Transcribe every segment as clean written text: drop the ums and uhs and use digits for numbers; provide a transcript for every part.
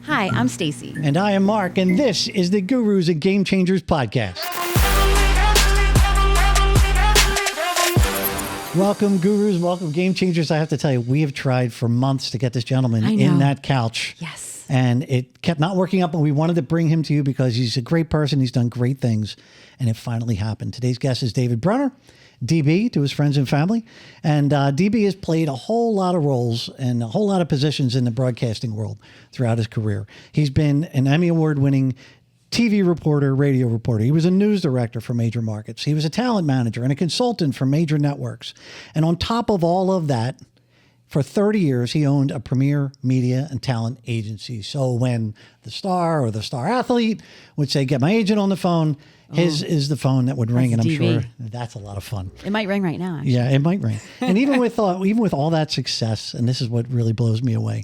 Hi, I'm Stacy. And I am Mark, and this is the Gurus and Game Changers podcast. Welcome, Gurus. Welcome, Game Changers. I have to tell you, we have tried for months to get this gentleman in that couch. Yes. And it kept not working up, and we wanted to bring him to you because he's a great person. He's done great things, and it finally happened. Today's guest is David Brunner, DB to his friends and family. And DB has played a whole lot of roles and a whole lot of positions in the broadcasting world throughout his career. He's been an Emmy Award-winning TV reporter, radio reporter. He was a news director for major markets. He was a talent manager and a consultant for major networks. And on top of all of that, for 30 years, he owned a premier media and talent agency. So when the star or the star athlete would say, "Get my agent on the phone," his is the phone that would ring. And I'm sure that's a lot of fun. It might ring right now, actually. Yeah, it might ring. And even with all that success, and this is what really blows me away,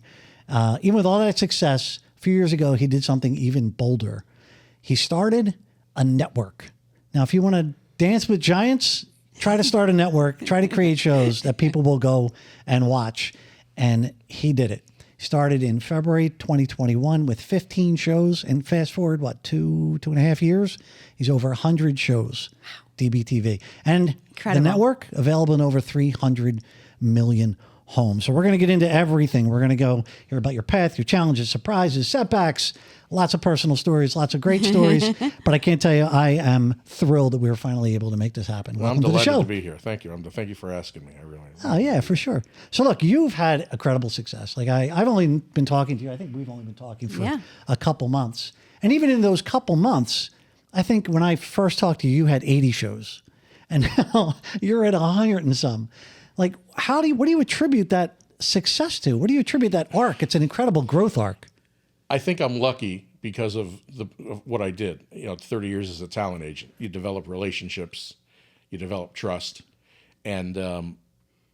even with all that success, a few years ago, he did something even bolder. He started a network. Now, if you want to dance with giants, try to start a network, try to create shows that people will go and watch. And he did it. He started in February 2021 with 15 shows. And fast forward, two and a half years, he's over 100 shows, DBTV. And Incredible. The network, available in over 300 million homes. So we're going to get into everything. We're going to hear about your path, your challenges, surprises, setbacks, lots of personal stories, lots of great stories. But I can't tell you, I am thrilled that we were finally able to make this happen. Well, Welcome I'm delighted to the show. to be here. Thank you. Thank you for asking me. I really am. Oh, yeah, for sure. So look, you've had incredible success. Like I've only been talking to you. I think we've only been talking for a couple months. And even in those couple months, I think when I first talked to you, you had 80 shows. And now you're at 100 and some. Like, what do you attribute that success to? What do you attribute that arc? It's an incredible growth arc. I think I'm lucky because of what I did. 30 years as a talent agent. You develop relationships, you develop trust. And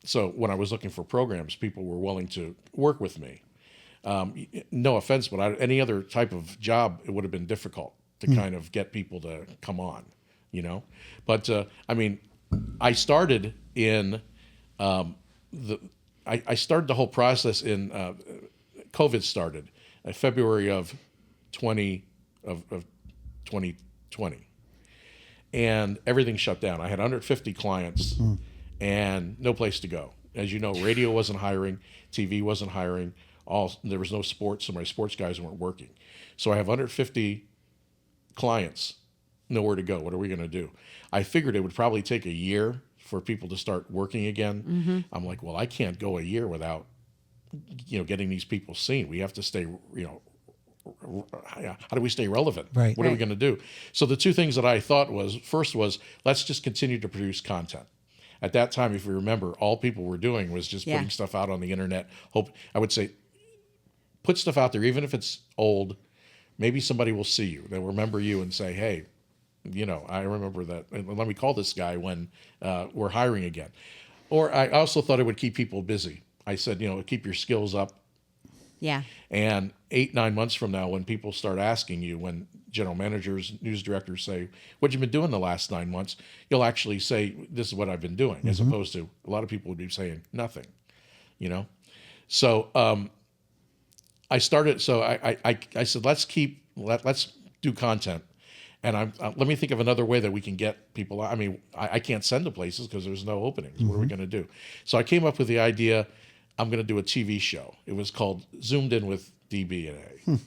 so when I was looking for programs, people were willing to work with me. No offense, but any other type of job, it would have been difficult to kind of get people to come on, But, I started in... I started the whole process in COVID started in February of 2020, and everything shut down. I had 150 clients and no place to go. As you know, radio wasn't hiring, TV wasn't hiring. There was no sports, so my sports guys weren't working. So I have 150 clients, nowhere to go. What are we going to do? I figured it would probably take a year for people to start working again. Mm-hmm. I'm like, well, I can't go a year without, getting these people seen. We have to stay, how do we stay relevant? Right. What are we going to do? So the two things that I thought first was, let's just continue to produce content. At that time, if you remember, all people were doing was just putting stuff out on the internet. I would say, put stuff out there, even if it's old, maybe somebody will see you. They'll remember you and say, hey, I remember that. Let me call this guy when we're hiring again. Or I also thought it would keep people busy. I said, keep your skills up. Yeah. And 8-9 months from now, when people start asking you, when general managers, news directors say, what you been doing the last 9 months, you'll actually say, this is what I've been doing, as opposed to a lot of people would be saying nothing, So I started, so I said, let's do content. And let me think of another way that we can get people. I can't send to places because there's no openings. What are we going to do? So I came up with the idea, I'm going to do a TV show. It was called Zoomed In with DB&A.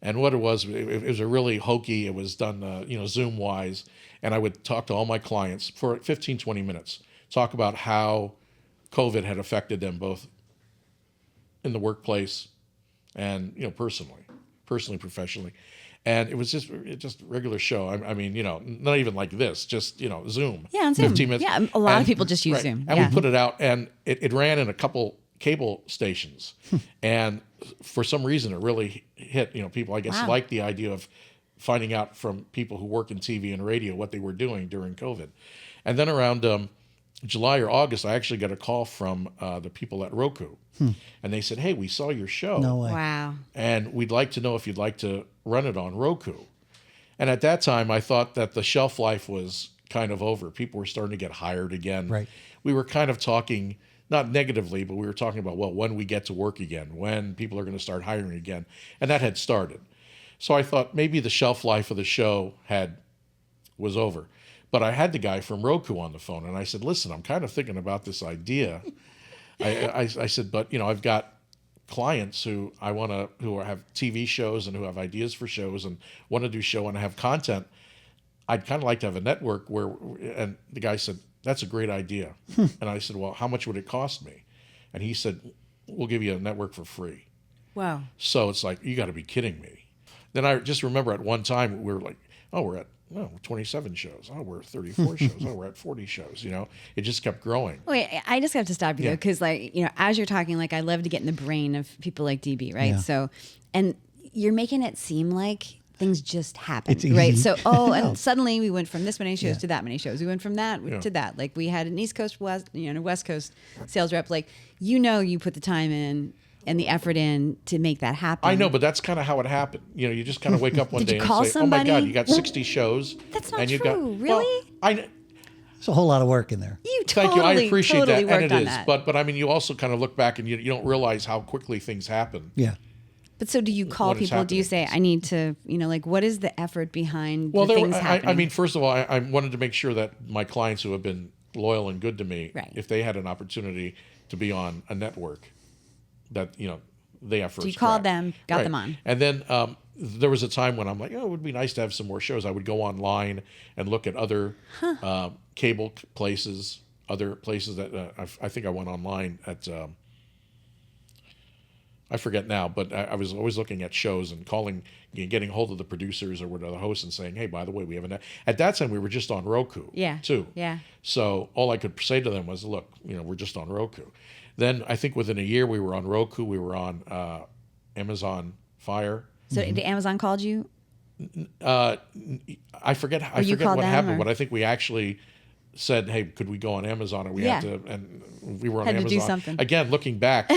And what it was a really hokey, it was done, Zoom-wise. And I would talk to all my clients for 15, 20 minutes, talk about how COVID had affected them both in the workplace and, personally, professionally. And it was just a regular show. I mean, not even like this, just, Zoom. Yeah, on Zoom. 15 minutes. Yeah, a lot of people just use Zoom. And we put it out, and it ran in a couple cable stations. And for some reason, it really hit, people, I guess, liked the idea of finding out from people who work in TV and radio what they were doing during COVID. And then around July or August, I actually got a call from the people at Roku. And they said, hey, we saw your show. No way. Wow. And we'd like to know if you'd like to run it on Roku. And at that time, I thought that the shelf life was kind of over. People were starting to get hired again. Right. We were kind of talking not negatively, but we were talking about, well, when we get to work again, when people are going to start hiring again. And that had started. So I thought maybe the shelf life of the show was over. But I had the guy from Roku on the phone, and I said, listen, I'm kind of thinking about this idea. I said, but, I've got clients who have TV shows and who have ideas for shows and want to do show and have content. I'd kind of like to have a network and the guy said, that's a great idea. And I said, well, how much would it cost me? And he said, we'll give you a network for free. Wow. So it's like, you got to be kidding me. Then I just remember at one time we were like, we're at 27 shows. We're at 34 shows. We're at 40 shows. It just kept growing. Wait, I just have to stop you though, because as you're talking, I love to get in the brain of people like DB, right? Yeah. So, and you're making it seem like things just happen, It's easy. right? So, and suddenly we went from this many shows to that many shows. We went from that to that. Like we had an East Coast, West Coast sales rep. Like, you put the time in and the effort in to make that happen. I know, but that's kind of how it happened. You just kind of wake up one day and call say, somebody? oh my God, you got 60 shows. That's not and you true. Got, really? Well, There's a whole lot of work in there. You Thank you. I appreciate totally that, worked and it on is. that. But I mean, you also kind of look back and you don't realize how quickly things happen. Yeah. But so do you call What is people? Do you happening. say, I need to, what is the effort behind the things happening? I mean, first of all, I wanted to make sure that my clients who have been loyal and good to me, Right. if they had an opportunity to be on a network, that, they have first So you called crack. them, got them on. And then there was a time when I'm like, it would be nice to have some more shows. I would go online and look at other cable places, other places that I think I went online at, I forget now, but I was always looking at shows and getting hold of the producers or the hosts and saying, hey, by the way, we have at that time we were just on Roku too. Yeah. So all I could say to them was, look, we're just on Roku. Then I think within a year we were on Roku, we were on Amazon Fire. So the Amazon called you? I forget what called them, happened, or? but I think we actually said, hey, could we go on Amazon? Or we had to, and we were on Had to Amazon. do something. Again, looking back,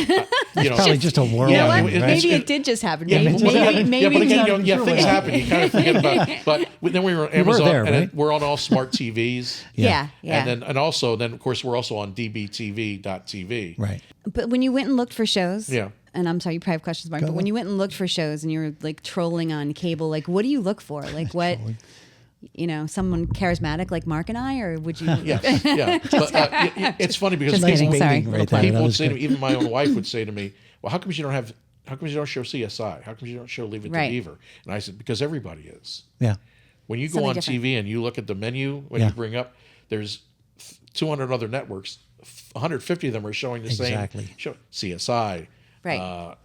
Probably just a whirl. You know what? it- Maybe it's- it did just happen. Yeah, Maybe. but again, sure things what happen. You kind of forget about it. But then we were on Amazon, there, and then right? we're on all smart TVs. Yeah. And then of course we're also on DBTV.TV. Right. But when you went and looked for shows, Yeah. and I'm sorry, you probably have questions, Mark, Go but when on. you went and looked for shows and you were like trolling on cable, like what do you look for? Like what, someone charismatic like Mark and I, or would you? Yes, yeah. But, it's funny because Just people, kidding. Sorry. Right there. people That would was say to good. me, even my own wife would say to me, well, how come you don't show CSI? How come you don't show Leave It Right. to Beaver? And I said, because everybody is. Yeah. When you go Something on different. TV and you look at the menu, when Yeah. you bring up, there's 200 other networks, 150 of them are showing the Exactly. same show. CSI, Right.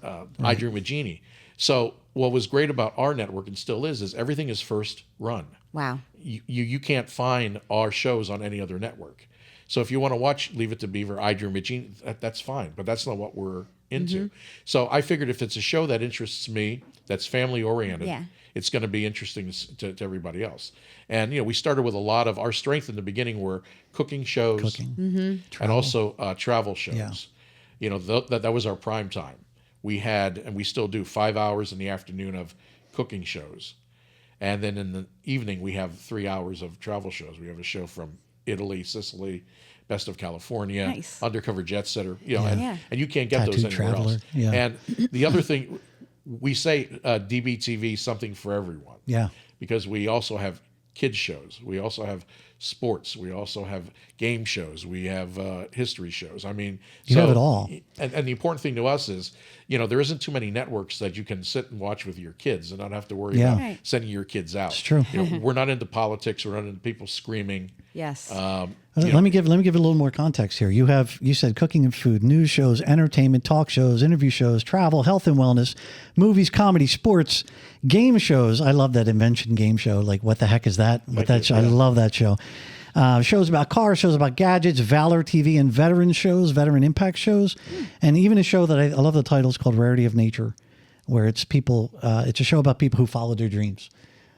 I Dream of Jeannie. So what was great about our network and still is everything is first run. Wow. You can't find our shows on any other network. So if you want to watch Leave It to Beaver, I Dream of Jeannie, that's fine, but that's not what we're into. Mm-hmm. So I figured if it's a show that interests me, that's family oriented, Yeah. it's going to be interesting to everybody else. And we started with a lot of our strength in the beginning were cooking shows, and also travel shows. Yeah. That was our prime time. We had, and we still do, 5 hours in the afternoon of cooking shows. And then in the evening, we have 3 hours of travel shows. We have a show from Italy, Sicily, Best of California, Nice. Undercover Jet Setter, Yeah. and you can't get those Tattooed anywhere Traveler, else. yeah. And the other thing, we say DBTV, something for everyone. Yeah. Because we also have kids shows. We also have sports. We also have game shows. We have history shows. I mean, You have it all. And the important thing to us is, there isn't too many networks that you can sit and watch with your kids and not have to worry Yeah. about Right. sending your kids out. It's true. We're not into politics. We're not into people screaming. Yes. Let me give a little more context here. You said cooking and food, news shows, entertainment, talk shows, interview shows, travel, health and wellness, movies, comedy, sports, game shows. I love that invention game show. Like, what the heck is that? I love that show. Shows about cars, shows about gadgets, Valor TV and veteran shows, veteran impact shows, and even a show that I love the title is called Rarity of Nature, where it's a show about people who follow their dreams.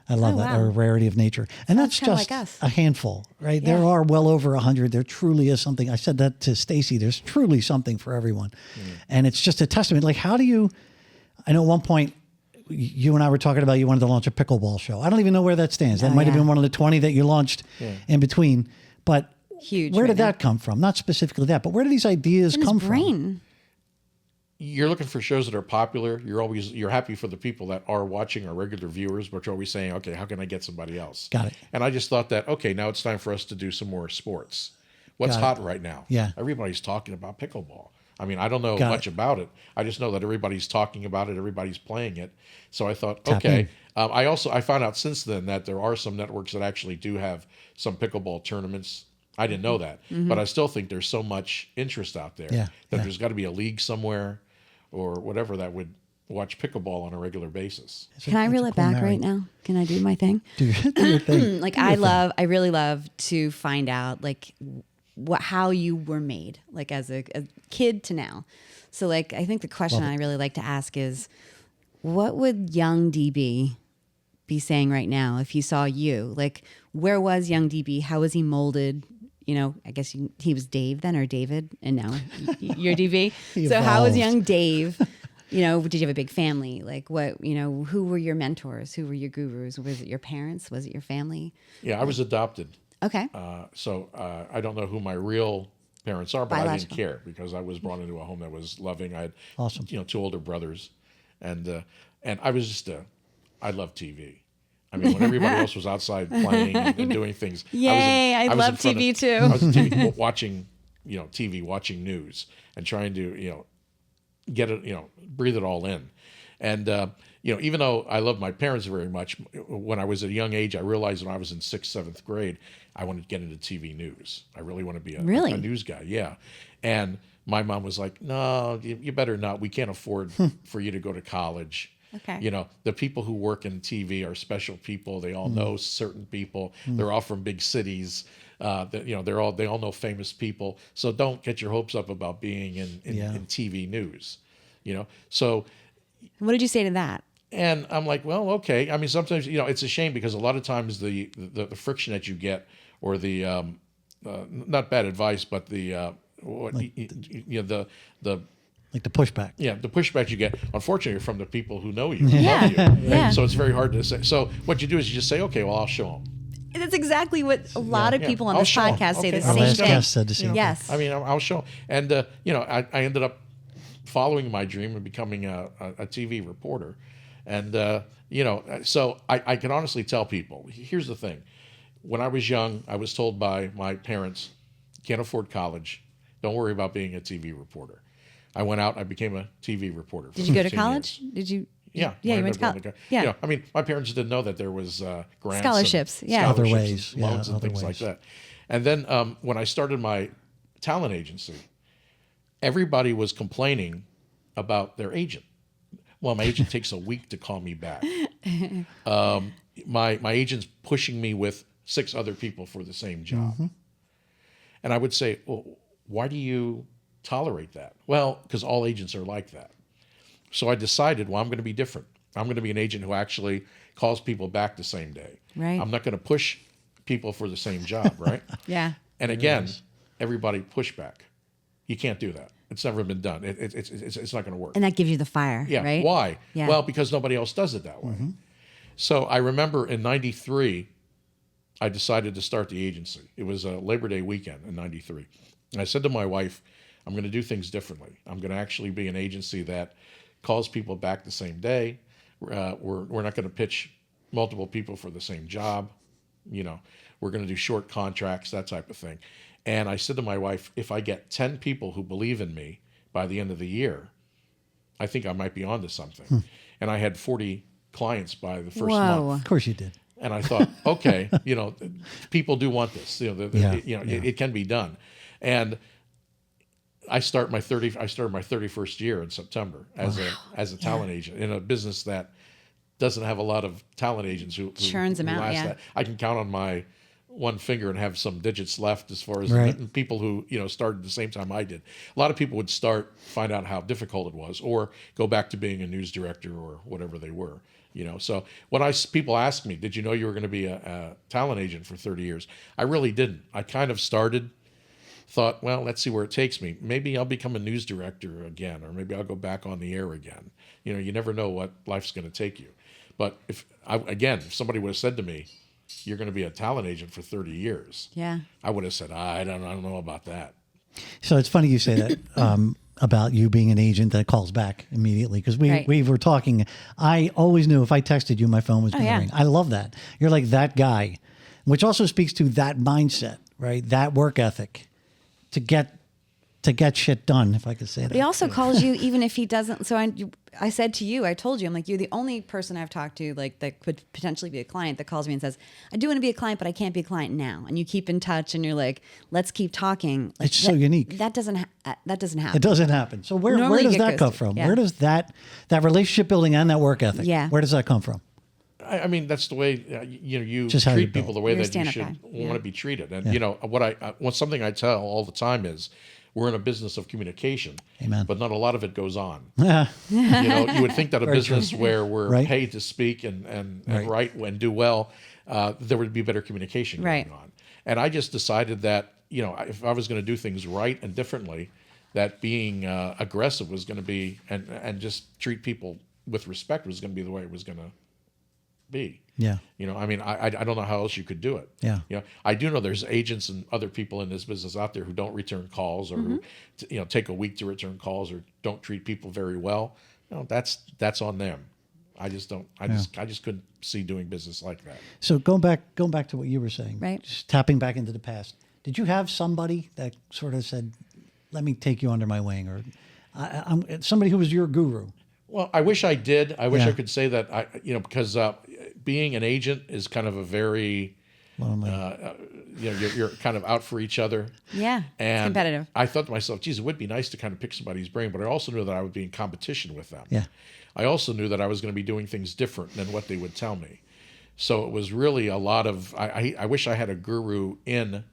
I love that, wow. or Rarity of Nature. And Sounds that's kinda just like us. a handful, right? Yeah. There are well over 100. There truly is something. I said that to Stacy. There's truly something for everyone. And it's just a testament. Like, I know at one point, you and I were talking about you wanted to launch a pickleball show. I don't even know where that stands. That might have been one of the 20 that you launched in between. But huge. Where right did now. that come from? Not specifically that, but where do these ideas In his come brain. You're looking for shows that are popular. You're happy for the people that are watching, our regular viewers, but you're always saying, okay, how can I get somebody else? Got it. And I just thought that, okay, now it's time for us to do some more sports. What's Got it. hot right now? Yeah. Everybody's talking about pickleball. I mean, I don't know Got much it. about it. I just know that everybody's talking about it. Everybody's playing it. So I thought, Tap okay. in. I found out since then that there are some networks that actually do have some pickleball tournaments. I didn't know that, but I still think there's so much interest out there Yeah, that yeah. there's got to be a league somewhere or whatever that would watch pickleball on a regular basis. Can I reel it back right now? Can I do my thing? Do your thing. Like I really love to find out like how you were made, like as a kid to now. So like, I think the question I really like to ask is, what would young DB be saying right now if he saw you? Like, where was young DB? How was he molded? You know, I guess he was Dave then, or David, and now you're DB. So how was evolved. young Dave? You know, did you have a big family? Like what, you know, who were your mentors? Who were your gurus? Was it your parents? Was it your family? Yeah, I was adopted. Okay. So I don't know who my real parents are, but I didn't Biological. care because I was brought into a home that was loving. I had, Awesome. 2 older brothers, and I was just I loved TV. I mean, when everybody else was outside playing and doing things, Yay, I was love in front TV of, too. I was on TV watching, TV, watching news, and trying to, get it, breathe it all in. And, even though I love my parents very much, when I was at a young age, I realized when I was in 6th, 7th grade, I wanted to get into TV news. I really want to be a news guy. Yeah. And my mom was like, no, you better not. We can't afford for you to go to college. Okay. The people who work in TV are special people. They all know certain people. They're all from big cities. They all know famous people. So don't get your hopes up about being in TV news. So What did you say to that? and I'm like, well, okay. I mean, sometimes it's a shame because a lot of times the friction that you get, or the not bad advice, but the Like the pushback. the pushback you get, unfortunately, from the people who know you, Yeah. love you. Yeah. And so it's very hard to say. So what you do is you just say, okay, well, I'll show them. That's exactly what a lot of people on I'll this show 'em. podcast say Okay. the Our same last thing. guest said the same thing. Yes. I mean, I'll show 'em. And I ended up following my dream and becoming a TV reporter. And so I can honestly tell people, here's the thing. When I was young, I was told by my parents, can't afford college. Don't worry about being a TV reporter. I went out, I became a TV reporter. For Did you go to 15 college? years. Did you? Yeah. Yeah, I you went ended to up going college. co- Yeah. I mean, my parents didn't know that there was grants, Scholarships, and yeah. Other scholarships ways, and loans yeah, and other things like ways. that. And then when I started my talent agency, everybody was complaining about their agent. Well, my agent takes a week to call me back. My agent's pushing me with 6 other people for the same job. And I would say, well, why do you tolerate that? Well, because all agents are like that. So I decided, well, I'm going to be different. I'm going to be an agent who actually calls people back the same day. Right. I'm not going to push people for the same job, right? Yeah. And again, everybody push back. You can't do that. It's never been done. It's not going to work. And that gives you the fire, Yeah. right? Why? Yeah. Well, because nobody else does it that way. So I remember in '93, I decided to start the agency. It was a Labor Day weekend in '93. And I said to my wife, I'm going to do things differently. I'm going to actually be an agency that calls people back the same day. We're not going to pitch multiple people for the same job. We're going to do short contracts, that type of thing. And I said to my wife, if I get 10 people who believe in me by the end of the year, I think I might be onto something. And I had 40 clients by the first month. Of course you did. And I thought, okay, people do want this. It can be done. And I started my 31st year in September as a talent agent in a business that doesn't have a lot of talent agents who Churns them out, last yeah. that. I can count on my one finger and have some digits left as far as Right. people who started the same time I did. A lot of people would start, find out how difficult it was, or go back to being a news director or whatever they were. So when people ask me, did you know you were going to be a talent agent for 30 years? I really didn't. I kind of thought, well, let's see where it takes me. Maybe I'll become a news director again, or maybe I'll go back on the air again. You never know what life's going to take you. But if somebody would have said to me, you're going to be a talent agent for 30 years. Yeah. I would have said, I don't know about that. So it's funny you say that about you being an agent that calls back immediately, because we were talking. I always knew if I texted you, my phone was going to ring. I love that. You're like that guy, which also speaks to that mindset, right? That work ethic to get shit done, if I could say that. But he also calls you even if he doesn't. So I said to you, I told you, I'm like, you're the only person I've talked to like that could potentially be a client that calls me and says, I do want to be a client, but I can't be a client now. And you keep in touch and you're like, let's keep talking. Like, it's so unique. That doesn't happen. It doesn't happen. So where does that come from? Yeah. Where does that relationship building and that work ethic, where does that come from? I mean, that's the way you Just how treat you people build. the way You're a that you stand-up should guy. want to be treated. And something I tell all the time is, we're in a business of communication, Amen. But not a lot of it goes on. Yeah. You would think that a business where we're paid to speak and write and do well, there would be better communication going on. And I just decided that, if I was going to do things right and differently, that being aggressive was going to be, and just treat people with respect was going to be the way it was going to be. Yeah. I mean, I don't know how else you could do it. Yeah. I do know there's agents and other people in this business out there who don't return calls or who, take a week to return calls or don't treat people very well. That's on them. I just don't. I just couldn't see doing business like that. So going back to what you were saying, right? Just tapping back into the past. Did you have somebody that sort of said, "Let me take you under my wing," or I'm somebody who was your guru? Well, I wish I did. I wish I could say that. Because being an agent is kind of a very, you're kind of out for each other. Yeah, and it's competitive. I thought to myself, geez, it would be nice to kind of pick somebody's brain, but I also knew that I would be in competition with them. Yeah. I also knew that I was going to be doing things different than what they would tell me. So it was really a lot of, I wish I had a guru in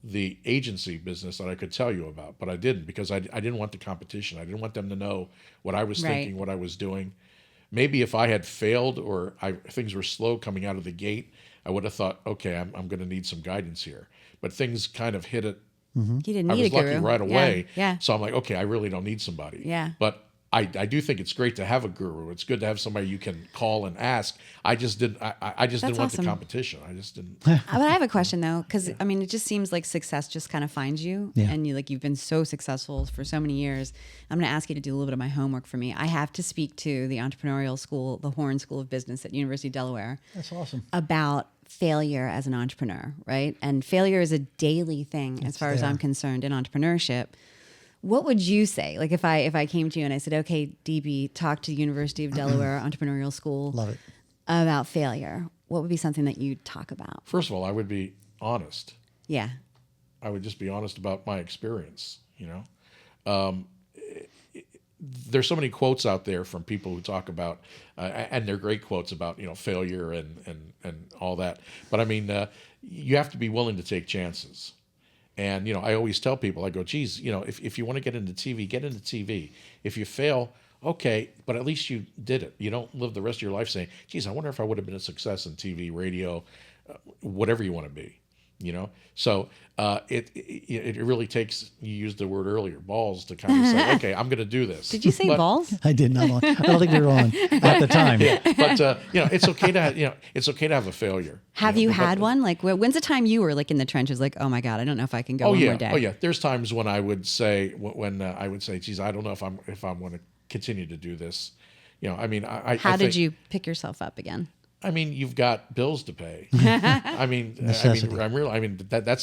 the agency business that I could tell you about, but I didn't, because I didn't want the competition. I didn't want them to know what I was thinking, what I was doing. Maybe if I had failed or things were slow coming out of the gate, I would have thought, okay, I'm going to need some guidance here. But things kind of hit it. You didn't need I was a guru. lucky right away. Yeah. So I'm like, okay, I really don't need somebody. Yeah. But I do think it's great to have a guru. It's good to have somebody you can call and ask. I just didn't. I just didn't want the competition. I just didn't. But I have a question though, because I mean, it just seems like success just kind of finds you, and you've been so successful for so many years. I'm going to ask you to do a little bit of my homework for me. I have to speak to the Entrepreneurial School, the Horn School of Business at University of Delaware. That's awesome. About failure as an entrepreneur, right? And failure is a daily thing, as far as I'm concerned, in entrepreneurship. What would you say? Like if I came to you and I said, okay, DB, talk to the University of Delaware Entrepreneurial School Love it. about failure. What would be something that you'd talk about? First of all, I would be honest. Yeah. I would just be honest about my experience, There's so many quotes out there from people who talk about, and they're great quotes about, failure and all that. But I mean, you have to be willing to take chances. And, I always tell people, I go, geez, if you want to get into TV, get into TV. If you fail, okay, but at least you did it. You don't live the rest of your life saying, geez, I wonder if I would have been a success in TV, radio, whatever you want to be, So it really takes, you used the word earlier, balls, to kind of say, okay, I'm going to do this. Did you say balls? I did not. I don't think we were on at the time. But it's okay to it's okay to have a failure. Have you had one? Like, when's the time you were like in the trenches? Like, oh my God, I don't know if I can go one more day. Oh yeah. There's times when I would say, I would say, geez, I don't know if I'm going to continue to do this. I mean, How did you pick yourself up again? I mean, you've got bills to pay. That's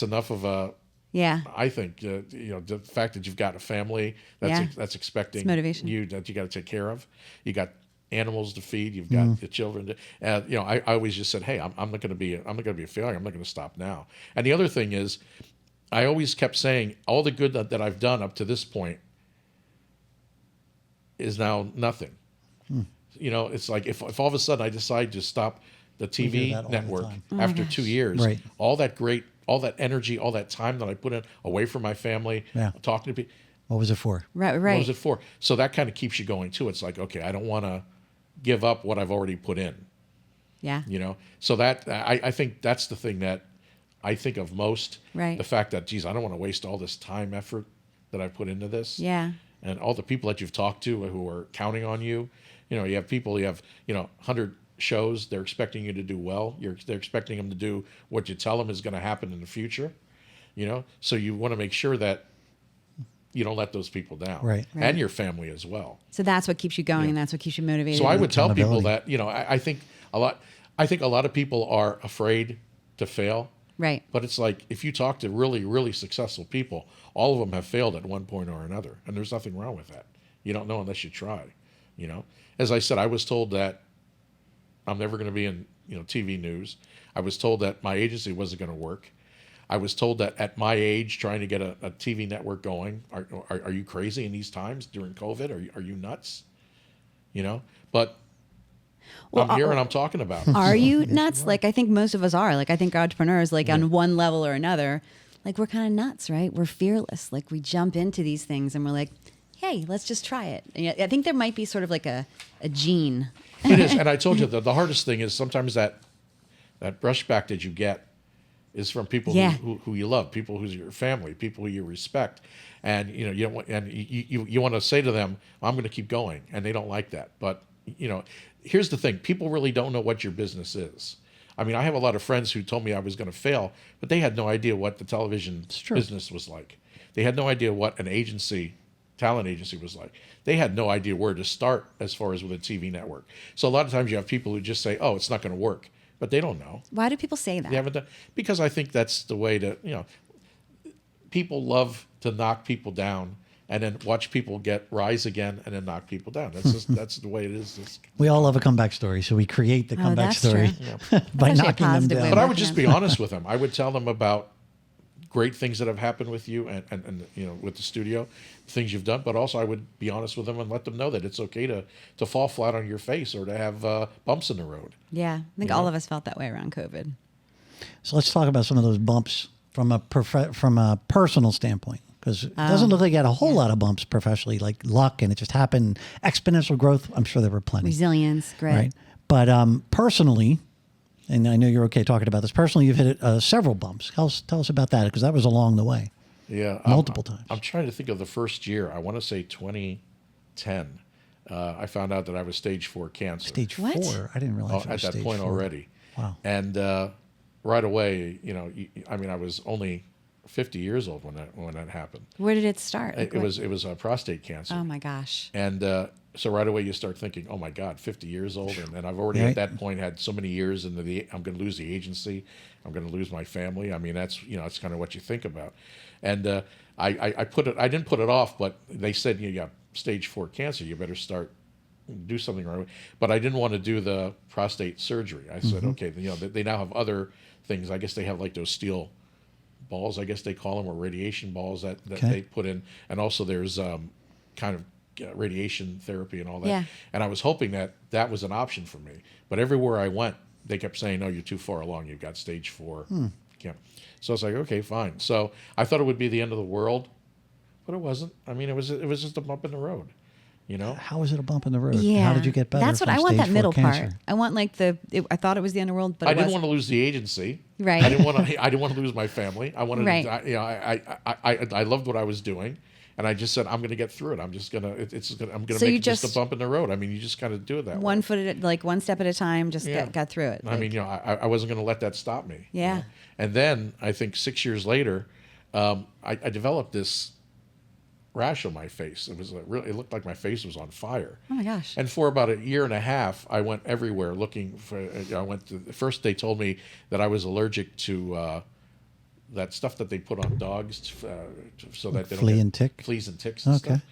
enough of a. Yeah. I think the fact that you've got a family that's expecting motivation. You that you got to take care of. You got animals to feed. You've got the children. I always just said, hey, I'm not going to be a failure. I'm not going to stop now. And the other thing is, I always kept saying all the good that I've done up to this point is now nothing. It's like if all of a sudden I decide to stop the TV network after 2 years, all that energy, all that time that I put in away from my family, talking to people. What was it for? Right. What was it for? So that kind of keeps you going too. It's like, okay, I don't want to give up what I've already put in. Yeah. So that I think that's the thing that I think of most. Right. The fact that, geez, I don't want to waste all this time, effort that I put into this. Yeah. And all the people that you've talked to who are counting on you. You have people, 100 shows. They're expecting you to do well. They're expecting them to do what you tell them is going to happen in the future. So you want to make sure that you don't let those people down, Right. and your family as well. So that's what keeps you going, and that's what keeps you motivated. So I would tell people Accountability. that I think a lot of people are afraid to fail. Right. But it's like if you talk to really, really successful people, all of them have failed at one point or another, and there's nothing wrong with that. You don't know unless you try. As I said, I was told that I'm never going to be in TV news. I was told that my agency wasn't going to work. I was told that at my age, trying to get a TV network going, are you crazy in these times during COVID? Are you nuts? But I'm here and I'm talking about it. Are you nuts? Like, I think most of us are. Like, I think entrepreneurs, like on one level or another, like we're kind of nuts, right? We're fearless. Like we jump into these things and we're like, hey, let's just try it. And I think there might be sort of like a gene. It is. And I told you the hardest thing is sometimes that brushback that you get is from people who you love, people who's your family, people who you respect. And, you want to say to them, I'm going to keep going. And they don't like that. But, here's the thing. People really don't know what your business is. I mean, I have a lot of friends who told me I was going to fail, but they had no idea what the television business was like. They had no idea what an talent agency was like. They had no idea where to start as far as with a TV network. So a lot of times you have people who just say, oh, it's not going to work, but they don't know. Why do people say that? They haven't done, because I think that's the way to, people love to knock people down and then watch people rise again and then knock people down. That's the way it is. We all love a comeback story, so we create the comeback that's story true. by That's actually a knocking them positive way down. of But I would looking just at be it. honest with them. I would tell them about great things that have happened with you and with the studio, things you've done. But also I would be honest with them and let them know that it's okay to fall flat on your face or to have bumps in the road. Yeah. I think all of us felt that way around COVID. So let's talk about some of those bumps from a personal standpoint, because it doesn't look like you had a whole lot of bumps professionally, like luck, and it just happened. Exponential growth, I'm sure there were plenty. Resilience, great. Right. But personally, and I know you're okay talking about this, personally, you've hit several bumps. Tell us about that, because that was along the way. Yeah. Multiple times. I'm trying to think of the first year. I want to say 2010. I found out that I was stage 4 cancer. Stage What? 4? I didn't realize it At was that stage point 4. already. Wow. And right away, I was only 50 years old when that happened. Where did it start? It was prostate cancer. Oh my gosh. And so right away you start thinking, oh my God, 50 years old, and I've already at that point had so many years into I'm going to lose the agency, I'm going to lose my family. I mean, that's that's kind of what you think about. And I didn't put it off, but they said you got stage 4 cancer, you better do something right away. But I didn't want to do the prostate surgery. I said, okay, they now have other things. I guess they have like those steel balls, I guess they call them, or radiation balls that they put in, and also there's kind of radiation therapy and all that. Yeah. And I was hoping that was an option for me, but everywhere I went, they kept saying, "No, you're too far along. You've got stage 4." So I was like, "Okay, fine." So I thought it would be the end of the world, but it wasn't. I mean, it was just a bump in the road. How was it a bump in the road? Yeah. How did you get better? That's what from I want, stage that middle 4 cancer? part. I want like I thought it was the underworld, but I didn't want to lose the agency. Right. I didn't want to lose my family. I wanted Right. I loved what I was doing, and I just said I'm going to get through it. I'm just going to I'm going to So make you it just a just- bump in the road. I mean, you just kind of do it that way. one foot at one step at a time, just Yeah. got through it. I mean, I wasn't going to let that stop me. Yeah. And then I think 6 years later, I developed this rash on my face. It looked like my face was on fire. Oh my gosh. And for about a year and a half, I went everywhere looking for. First they told me that I was allergic to that stuff that they put on dogs, so that they don't get and tick? fleas and ticks and Okay. stuff.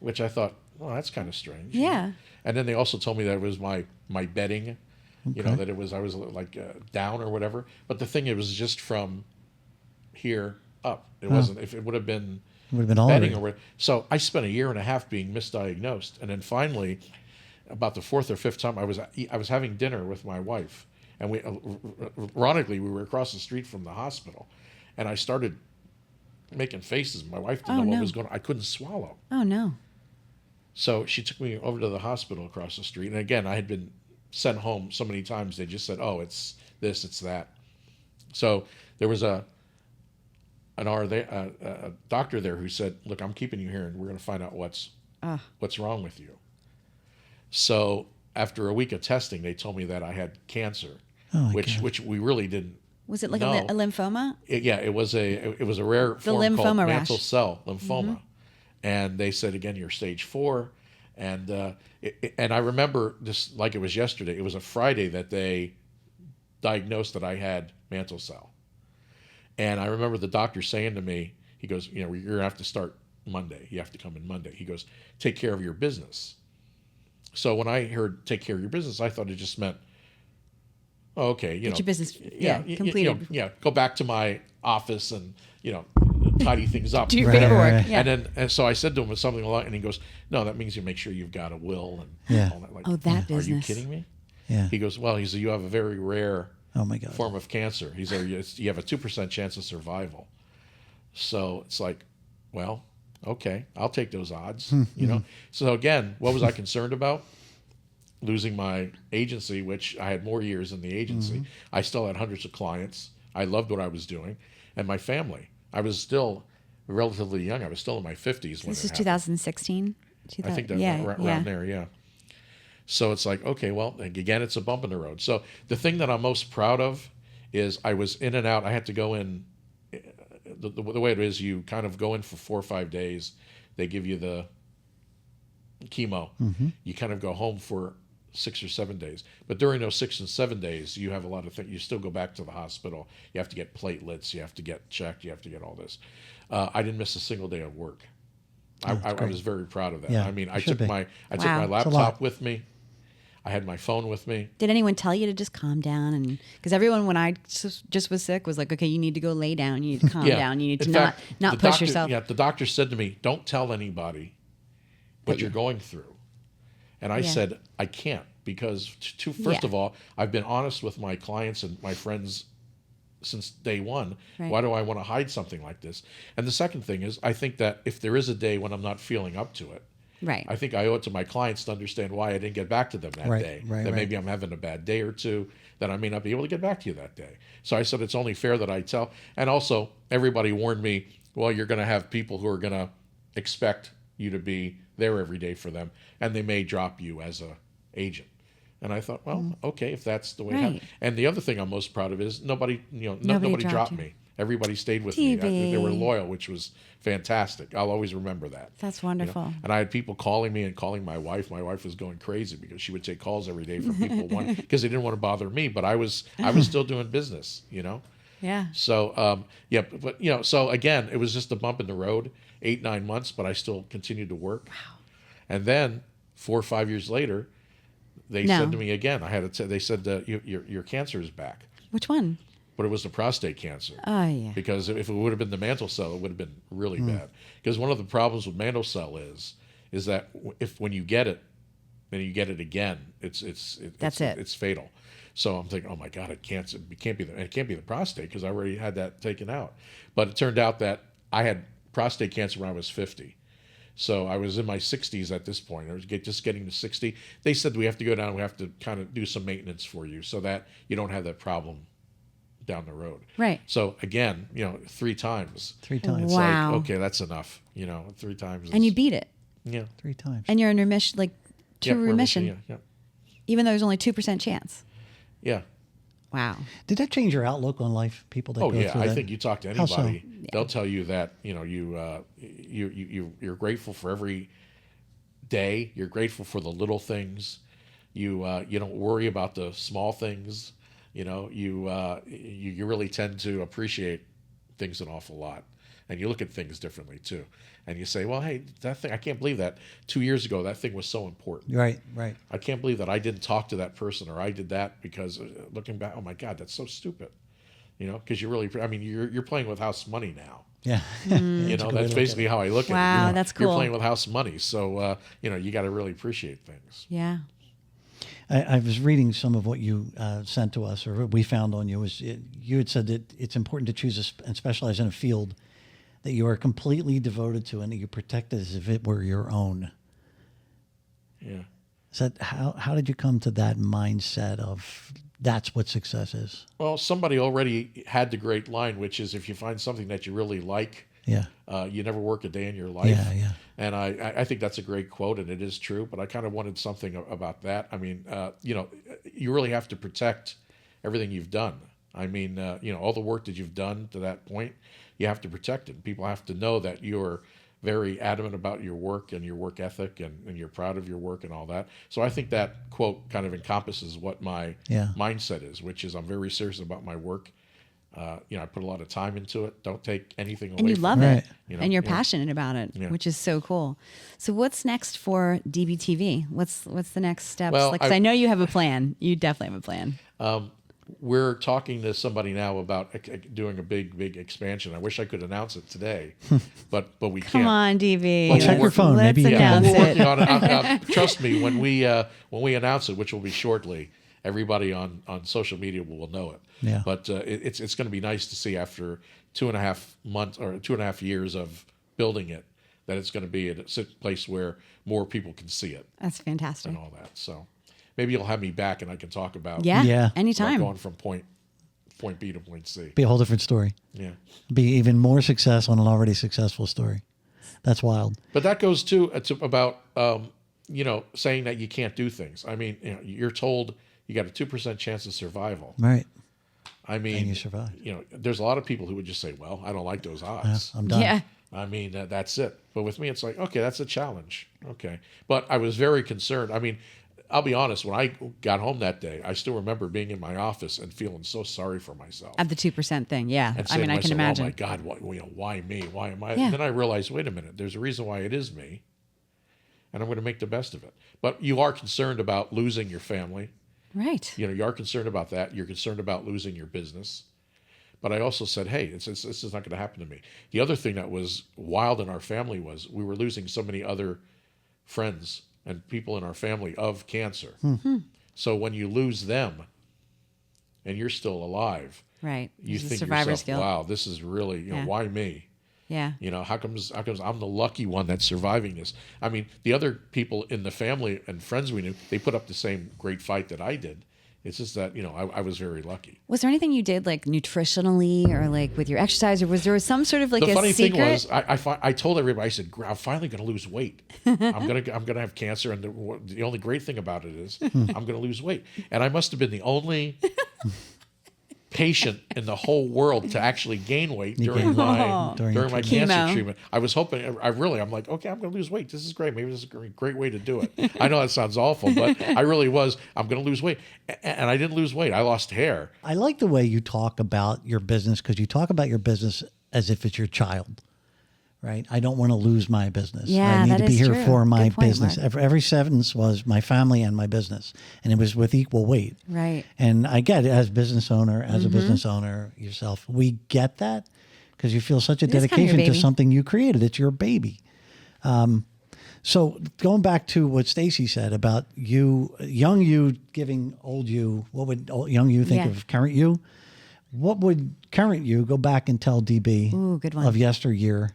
Which I thought, well, that's kind of strange. Yeah. And then they also told me that it was my bedding, that I was like down or whatever. But the thing, it was just from here up. It wasn't. If it would have been. It would have been all Bedding over. so I spent a year and a half being misdiagnosed, and then finally, about the 4th or 5th time, I was having dinner with my wife, and ironically we were across the street from the hospital, and I started making faces. My wife didn't know what was going on. I couldn't swallow. Oh no. So she took me over to the hospital across the street, and again I had been sent home so many times. They just said, "Oh, it's this, it's that." So there was a doctor there who said, "Look, I'm keeping you here, and we're going to find out what's wrong with you." So after a week of testing, they told me that I had cancer, Oh, my which God. which we really didn't. Was it like know. a lymphoma? It was a rare form lymphoma called rash. mantle cell lymphoma, and they said again you're stage 4, and I remember this like it was yesterday. It was a Friday that they diagnosed that I had mantle cell, and I remember the doctor saying to me, he goes, you're gonna have to start Monday. You have to come in Monday. He goes, take care of your business. So when I heard take care of your business, I thought it just meant, oh, okay, Get your business completed. Go back to my office and tidy things up. Do your Right, paperwork. right. Yeah. And so I said to him something like, and he goes, no, that means you make sure you've got a will and Yeah. all that. Like, Oh, that Are you business. kidding me? Yeah. He goes, well, he said you have a very rare Oh my God. form of cancer. He said you have a 2% chance of survival. So it's like, well, okay, I'll take those odds. So again, what was I concerned about? Losing my agency, which I had more years in the agency. I still had hundreds of clients. I loved what I was doing, and my family. I was still relatively young. I was still in my 50s when This it is happened. 2016. I think that around there, yeah. So it's like, okay, well, again, it's a bump in the road. So the thing that I'm most proud of is I was in and out. I had to go in. The way it is, you kind of go in for 4 or 5 days. They give you the chemo. You kind of go home for 6 or 7 days. But during those 6 and 7 days, you have a lot of things. You still go back to the hospital. You have to get platelets. You have to get checked. You have to get all this. I didn't miss a single day of work. I was very proud of that. Yeah, I mean, I should took be. my Wow. laptop with me. I had my phone with me. Did anyone tell you to just calm down? And because everyone, when I just was sick, was like, okay, you need to go lay down. You need to calm down. You need to In fact, not the push doctor, yourself. Yeah, the doctor said to me, don't tell anybody what you're going through. And I said, I can't because, first of all, I've been honest with my clients and my friends since day one. Right. Why do I want to hide something like this? And the second thing is, I think that if there is a day when I'm not feeling up to it, Right. I think I owe it to my clients to understand why I didn't get back to them that Right, day. right, that right. maybe I'm having a bad day or two, that I may not be able to get back to you that day. So I said it's only fair that I tell. And also, everybody warned me, well, you're going to have people who are going to expect you to be there every day for them, and they may drop you as a agent. And I thought, well, okay, if that's the way it happened. Right. And the other thing I'm most proud of is nobody Nobody dropped dropped you. me. Everybody stayed with me. TV. They were loyal, which was fantastic. I'll always remember that. That's wonderful. And I had people calling me and calling my wife. My wife was going crazy because she would take calls every day from people because they didn't want to bother me. But I was still doing business, Yeah. So so again, it was just a bump in the road. 8-9 months, but I still continued to work. Wow. And then 4 or 5 years later, they said to me again. They said your cancer is back. Which one? But it was the prostate cancer. Oh, yeah. Because if it would have been the mantle cell, it would have been really bad. Because one of the problems with mantle cell is that when you get it, and you get it again, it's fatal. So I'm thinking, oh my God, it can't be the prostate because I already had that taken out. But it turned out that I had prostate cancer when I was 50. So I was in my 60s at this point. I was just getting to 60. They said we have to go down. We have to kind of do some maintenance for you so that you don't have that problem down the road. Right. So again, 3 times. 3 times. It's Wow. like, okay, that's enough. 3 times. And you beat it. Yeah. 3 times. And you're in remission, Yeah, remission, Yeah. even though there's only 2% chance. Yeah. Wow. Did that change your outlook on life? People that Oh go yeah, through I that? think you talk to How so? anybody, they'll tell you that you're grateful for every day. You're grateful for the little things. You don't worry about the small things. You really tend to appreciate things an awful lot, and you look at things differently too. And you say, well, hey, that thing, I can't believe that 2 years ago that thing was so important. Right. I can't believe that I didn't talk to that person or I did that because looking back, oh my God, that's so stupid. Because you're playing with house money now. Yeah. That's basically how I look at it. Wow, that's You're cool. playing with house money. So, you got to really appreciate things. Yeah. I was reading some of what you sent to us, or what we found on you. You had said that it's important to choose and specialize in a field that you are completely devoted to and that you protect as if it were your own. Yeah. Is that how did you come to that mindset of that's what success is? Well, somebody already had the great line, which is if you find something that you really like Yeah. You never work a day in your life. Yeah, yeah. And I think that's a great quote, and it is true. But I kind of wanted something about that. I mean, you really have to protect everything you've done. I mean, all the work that you've done to that point, you have to protect it. People have to know that you're very adamant about your work and your work ethic, and you're proud of your work and all that. So I think that quote kind of encompasses what my mindset is, which is I'm very serious about my work. I put a lot of time into it. Don't take anything away. And you from love it. it, and you're passionate about it, which is so cool. So what's next for DBTV? What's the next steps? Well, I know you have a plan. You definitely have a plan. We're talking to somebody now about doing a big expansion. I wish I could announce it today, but we can't. Come on, DB. Well, check your phone. Let's Maybe you announce can. We're working it. on it. Trust me, when we announce it, which will be shortly, everybody on social media will know it. Yeah. But it's going to be nice to see after 2.5 months or 2.5 years of building it, that it's going to be at a place where more people can see it That's fantastic. and all that. So maybe you'll have me back and I can talk about Yeah. Yeah. Anytime. going from point B to point C. Be a whole different story. Yeah. Be even more success on an already successful story. That's wild. But that goes to about saying that you can't do things. I mean, you're told you got a 2% chance of survival. Right. I mean, And you survive. There's a lot of people who would just say, "Well, I don't like those odds." I'm done. Yeah. I mean, that's it. But with me, it's like, okay, that's a challenge. Okay. But I was very concerned. I mean, I'll be honest, when I got home that day, I still remember being in my office and feeling so sorry for myself. At the 2% thing, yeah. And I saying mean, to I can myself, imagine. "Oh my God, why me? Why am I?" Yeah. And then I realized, wait a minute, there's a reason why it is me, and I'm going to make the best of it. But you are concerned about losing your family. Right. You are concerned about that. You're concerned about losing your business. But I also said, hey, this is not going to happen to me. The other thing that was wild in our family was we were losing so many other friends and people in our family of cancer. So when you lose them and you're still alive, Right. you There's a think to survivor's yourself, guilt. wow, this is really, Yeah. why me? Yeah. How comes I'm the lucky one that's surviving this? I mean, the other people in the family and friends we knew, they put up the same great fight that I did. It's just that, I was very lucky. Was there anything you did like nutritionally or like with your exercise, or was there some sort of like The a funny secret? thing was, I told everybody, I said, I'm finally going to lose weight. I'm gonna have cancer, and the only great thing about it is I'm going to lose weight. And I must have been the only patient in the whole world to actually gain weight during my cancer Chemo. treatment. I was hoping, I'm like, okay, I'm going to lose weight. This is great. Maybe this is a great way to do it. I know that sounds awful, but I really was. I'm going to lose weight. And I didn't lose weight. I lost hair. I like the way you talk about your business, because you talk about your business as if it's your child, right? I don't want to lose my business. Yeah, I need that to be is here true. for my Good point, business. Mark. Every sentence was my family and my business, and it was with equal weight. Right. And I get it, as a business owner yourself, we get that, because you feel such a is kind of your dedication to baby. something you created. It's your baby. So going back to what Stacy said about young you giving old you, what would young you think Yeah. of current you? What would current you go back and tell DB Ooh, good one. of yesteryear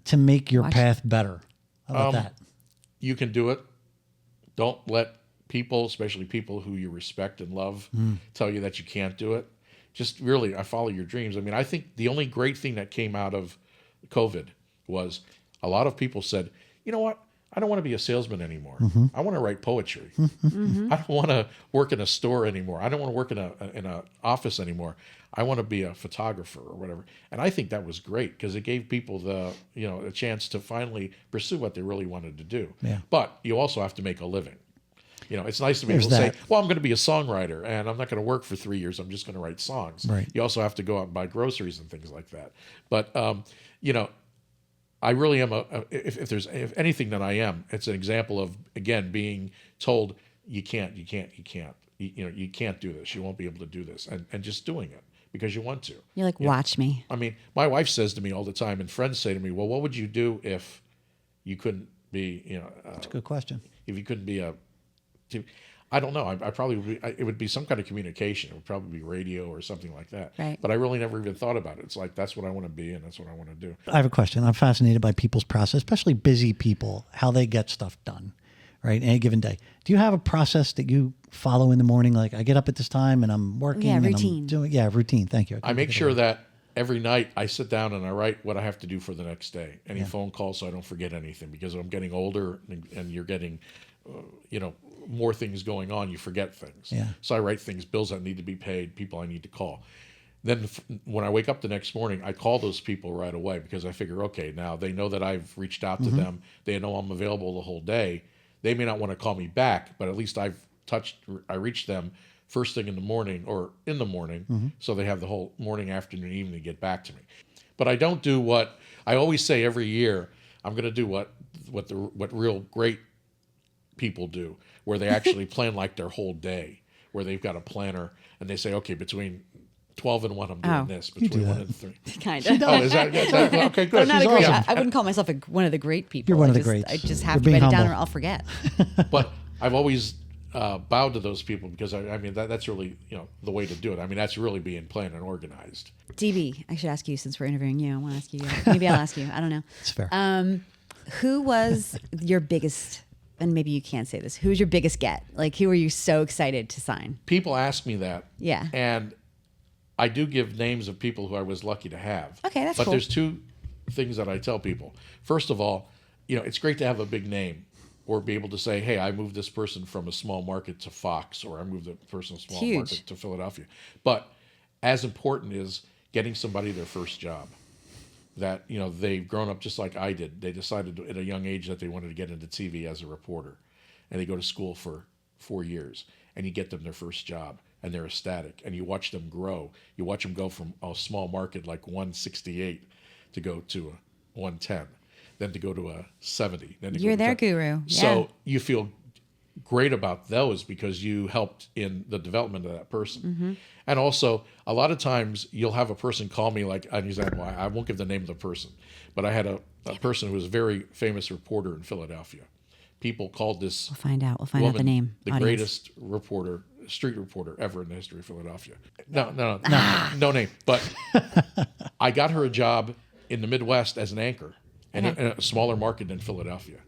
to make your path better? How about that? You can do it. Don't let people, especially people who you respect and love, tell you that you can't do it. Just really, I follow your dreams. I mean, I think the only great thing that came out of COVID was a lot of people said, you know what? I don't want to be a salesman anymore. I want to write poetry. I don't want to work in a store anymore. I don't want to work in a office anymore. I want to be a photographer or whatever. And I think that was great, because it gave people a chance to finally pursue what they really wanted to do. Yeah. But you also have to make a living. It's nice to be There's able to that. say, well, I'm going to be a songwriter and I'm not going to work for 3 years. I'm just going to write songs. Right. You also have to go out and buy groceries and things like that. But, I really am if there's anything that I am, it's an example of, again, being told you can't do this. You won't be able to do this, and just doing it because you want to. You're like, watch me. I mean, my wife says to me all the time, and friends say to me, well, what would you do if you couldn't be, That's a good question. if you couldn't be I don't know. I probably would be, it would be some kind of communication. It would probably be radio or something like that. Right. But I really never even thought about it. It's like, that's what I want to be and that's what I want to do. I have a question. I'm fascinated by people's process, especially busy people, how they get stuff done, right? Any given day. Do you have a process that you follow in the morning? Like, I get up at this time and I'm working. Yeah, and routine. I'm doing, routine. Thank you. I make sure that every night I sit down and I write what I have to do for the next day. Any phone calls, so I don't forget anything, because I'm getting older and you're getting, more things going on. You forget things. Yeah. So I write things, bills that need to be paid, people I need to call. Then when I wake up the next morning, I call those people right away, because I figure, okay, now they know that I've reached out to them. They know I'm available the whole day. They may not want to call me back, but at least I reached them first thing in the morning or in the morning, so they have the whole morning, afternoon, evening to get back to me. But I don't do what I always say every year. I'm going to do what real great people do, where they actually plan like their whole day, where they've got a planner and they say, okay, between 12 and 1, I'm doing this. Between 1 and 3. Kind of. Oh, is that okay? Good. I'm not a great, awesome. I wouldn't call myself one of the great people. You're one of the greats. I just You're have to being write it down humble. or I'll forget. But I've always bowed to those people, because I mean that's really the way to do it. I mean, that's really being planned and organized. DB, I should ask you, since we're interviewing you. I want to ask you. Maybe I'll ask you. I don't know. It's fair. Who was your biggest? And maybe you can't say this. Who's your biggest get? Like, who were you so excited to sign? People ask me that. Yeah. And I do give names of people who I was lucky to have. Okay, that's But cool. there's two things that I tell people. First of all, it's great to have a big name, or be able to say, hey, I moved this person from a small market to Fox, or I moved the person from a small Huge. market to Philadelphia. But as important is getting somebody their first job. That, they've grown up just like I did. They decided at a young age that they wanted to get into TV as a reporter. And they go to school for 4 years. And you get them their first job. And they're ecstatic. And you watch them grow. You watch them go from a small market like 168 to go to a 110. Then to go to a 70. Then to You're go to their 10. guru. Yeah. So you feel great about those, because you helped in the development of that person. And also, a lot of times you'll have a person call me, like an example, I won't give the name of the person, but I had a person who was a very famous reporter in Philadelphia. People called this We'll find out the woman name. the audience. greatest reporter, street reporter ever in the history of Philadelphia. No name. But I got her a job in the Midwest as an anchor in a smaller market than Philadelphia.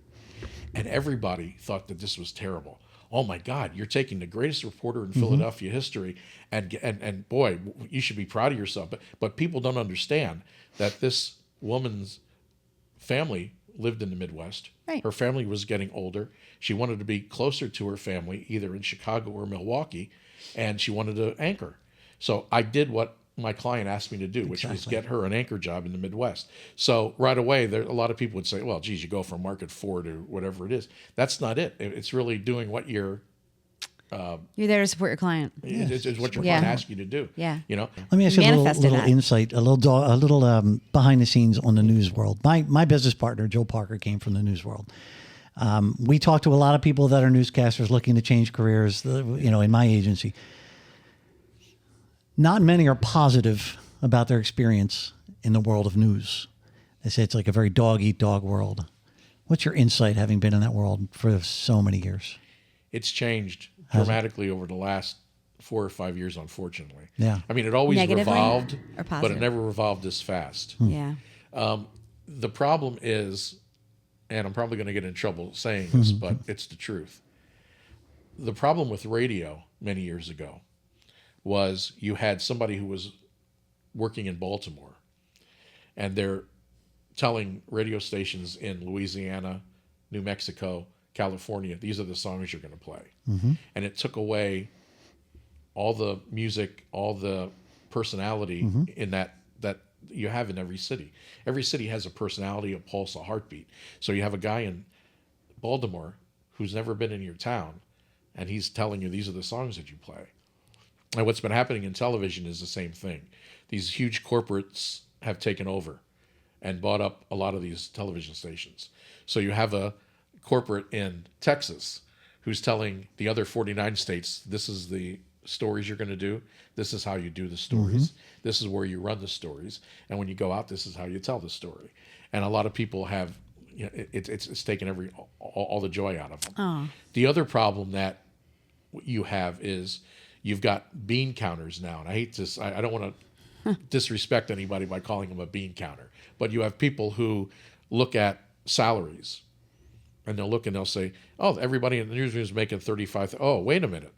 And everybody thought that this was terrible. Oh my God, you're taking the greatest reporter in Philadelphia history, and boy, you should be proud of yourself. But people don't understand that this woman's family lived in the Midwest. Right. Her family was getting older. She wanted to be closer to her family, either in Chicago or Milwaukee, and she wanted to anchor. So I did what my client asked me to do, which was get her an anchor job in the Midwest. So right away, a lot of people would say, well, geez, you go from market 4 to whatever it is. That's not it. It's really doing what you're there to support your client. it's what your client asks you to do. Yeah. Let me ask you a Manifested little that. insight, a little behind the scenes on the news world. My business partner, Joe Parker, came from the news world. We talk to a lot of people that are newscasters looking to change careers, in my agency. Not many are positive about their experience in the world of news. They say it's like a very dog-eat-dog world. What's your insight, having been in that world for so many years? It's changed dramatically over the last 4 or 5 years, unfortunately. Yeah. I mean, it always Negatively revolved, or but positive? it never revolved this fast. Yeah. The problem is, and I'm probably going to get in trouble saying this, but it's the truth. The problem with radio many years ago was you had somebody who was working in Baltimore, and they're telling radio stations in Louisiana, New Mexico, California, these are the songs you're going to play. And it took away all the music, all the personality in that you have in every city. Every city has a personality, a pulse, a heartbeat. So you have a guy in Baltimore who's never been in your town, and he's telling you these are the songs that you play. And what's been happening in television is the same thing. These huge corporates have taken over and bought up a lot of these television stations. So you have a corporate in Texas who's telling the other 49 states, this is the stories you're going to do. This is how you do the stories. This is where you run the stories. And when you go out, this is how you tell the story. And a lot of people have, it's taken all the joy out of them. Oh. The other problem that you have is you've got bean counters now. And I hate this. I don't want to disrespect anybody by calling them a bean counter. But you have people who look at salaries, and they'll look and they'll say, oh, everybody in the newsroom is making 35. Oh, wait a minute.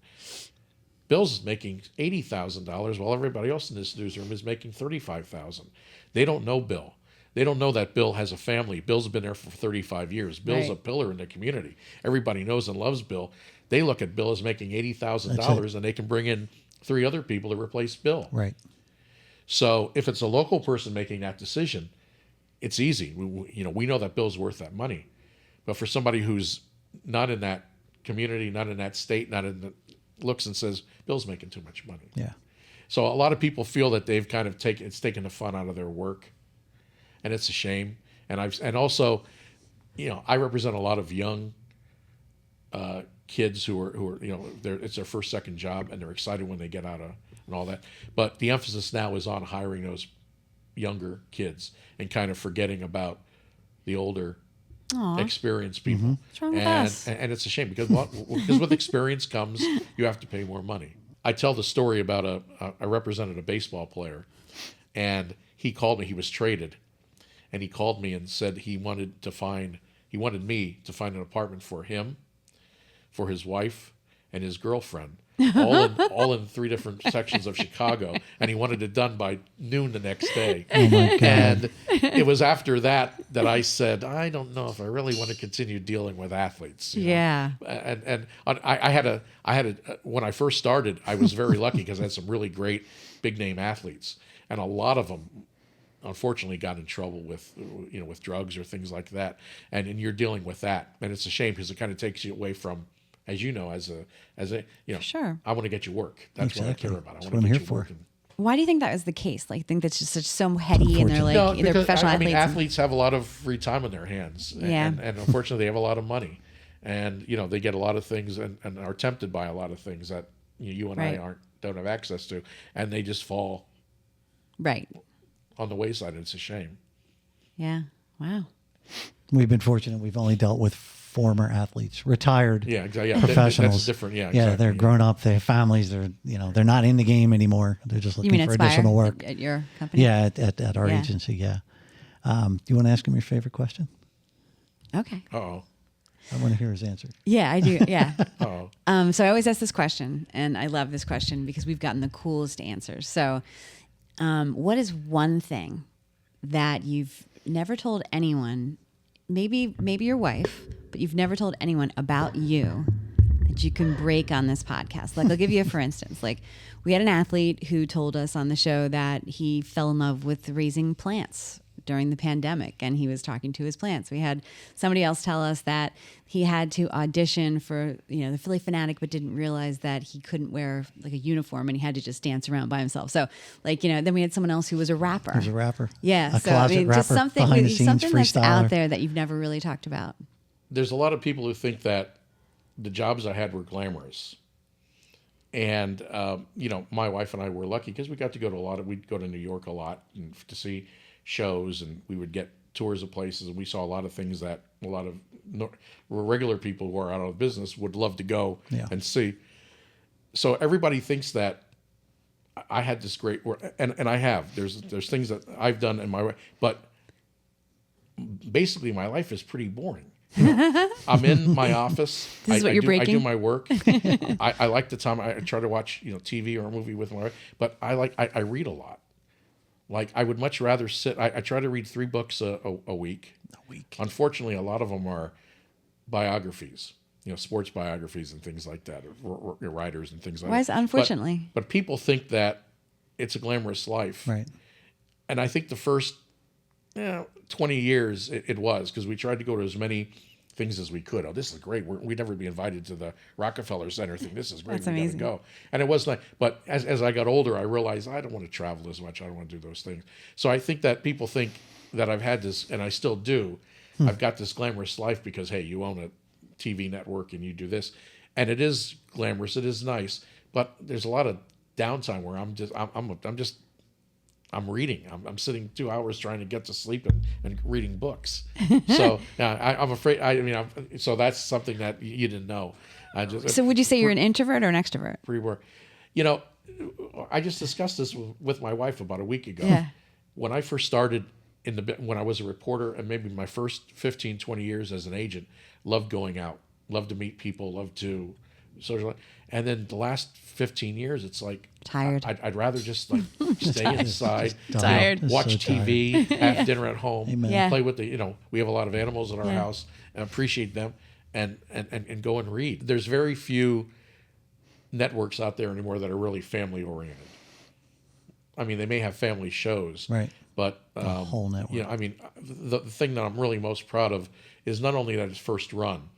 Bill's making $80,000 while everybody else in this newsroom is making $35,000. They don't know Bill. They don't know that Bill has a family. Bill's been there for 35 years. Bill's Right. a pillar in the community. Everybody knows and loves Bill. They look at Bill as making $80,000, and they can bring in 3 other people to replace Bill. Right. So if it's a local person making that decision, it's easy. We know that Bill's worth that money. But for somebody who's not in that community, not in that state, not in the looks and says, Bill's making too much money. Yeah. So a lot of people feel that they've kind of taken the fun out of their work, and it's a shame. And also, I represent a lot of young kids who are it's their first, second job, and they're excited when they get out of and all that. But the emphasis now is on hiring those younger kids and kind of forgetting about the older, experienced people. What's wrong with us? And it's a shame because with experience comes you have to pay more money. I tell the story about I represented a baseball player, and he called me. He was traded, and he called me and said he wanted me to find an apartment for him, for his wife, and his girlfriend, all in 3 different sections of Chicago, and he wanted it done by noon the next day. Oh my God. And it was after that I said, I don't know if I really want to continue dealing with athletes. you know. Yeah. And I had a when I first started, I was very lucky because I had some really great big name athletes, and a lot of them unfortunately got in trouble with drugs or things like that, and you're dealing with that, and it's a shame because it kind of takes you away from, as you know, as a Sure. I want to get you work. That's Exactly. what I care about. I That's want what to I'm get here you for. working. Why do you think that was the case? Like, I think that's just so heady, and they're like No, they're because, professional athletes. athletes have a lot of free time on their hands, Yeah. and unfortunately, they have a lot of money, and they get a lot of things and are tempted by a lot of things that you and Right. I don't have access to, and they just fall Right. on the wayside. And it's a shame. Yeah. Wow. We've been fortunate. We've only dealt with former athletes, retired Yeah, exactly. Yeah, professionals. That's different. Yeah, Yeah, exactly. they're grown up. They have families. They're they're not in the game anymore. They're just You looking mean for Inspire additional work. at your company? Yeah, at our Yeah. agency. Yeah. Do you want to ask him your favorite question? Okay. Uh-oh. I want to hear his answer. Yeah, I do. Yeah. Uh-oh. So I always ask this question, and I love this question because we've gotten the coolest answers. So, what is one thing that you've never told anyone, maybe your wife, but you've never told anyone about you that you can break on this podcast? Like, I'll give you a for instance. Like, we had an athlete who told us on the show that he fell in love with raising plants during the pandemic, and he was talking to his plants. We had somebody else tell us that he had to audition for the Philly Fanatic, but didn't realize that he couldn't wear like a uniform, and he had to just dance around by himself. So then we had someone else who was a rapper. He was a rapper. Yeah, A so closet rapper, just something behind the scenes that's freestyler. out there that you've never really talked about. There's a lot of people who think that the jobs I had were glamorous. And, my wife and I were lucky because we got to go to we'd go to New York a lot to see shows, and we would get tours of places, and we saw a lot of things that a lot of regular people who are out of business would love to go and see. So everybody thinks that I had this great work, and I have. There's things that I've done in my way, but basically my life is pretty boring. I'm in my office. This is what you're breaking? I do my work. I like the time. I try to watch TV or a movie with my wife, but I read a lot. Like, I would much rather sit. I try to read 3 books a week. Unfortunately, a lot of them are biographies, sports biographies and things like that, or writers and things like that. Why is it unfortunately? But people think that it's a glamorous life. Right. And I think the first 20 years it was, because we tried to go to as many things as we could. Oh, this is great. We'd never be invited to the Rockefeller Center thing. This is great. That's we amazing. gotta go. And it was like, but as I got older, I realized I don't want to travel as much. I don't want to do those things. So I think that people think that I've had this, and I still do. I've got this glamorous life because, hey, you own a TV network and you do this. And it is glamorous. It is nice. But there's a lot of downtime where I'm reading. I'm sitting 2 hours trying to get to sleep and reading books. So I'm afraid. So that's something that you didn't know. So would you say you're an introvert or an extrovert? Pre-work. I just discussed this with my wife about a week ago. Yeah. When I first started when I was a reporter, and maybe my first 15, 20 years as an agent, loved going out, loved to meet people, loved to social, and then the last 15 years, it's like Tired. I'd rather just like stay inside, Tired. watch So TV, have dinner at home, Amen. Yeah. play with we have a lot of animals in our Yeah. house, and appreciate them, and go and read. There's very few networks out there anymore that are really family oriented. I mean, they may have family shows, Right. but whole network. I mean, the thing that I'm really most proud of is not only that it's first run,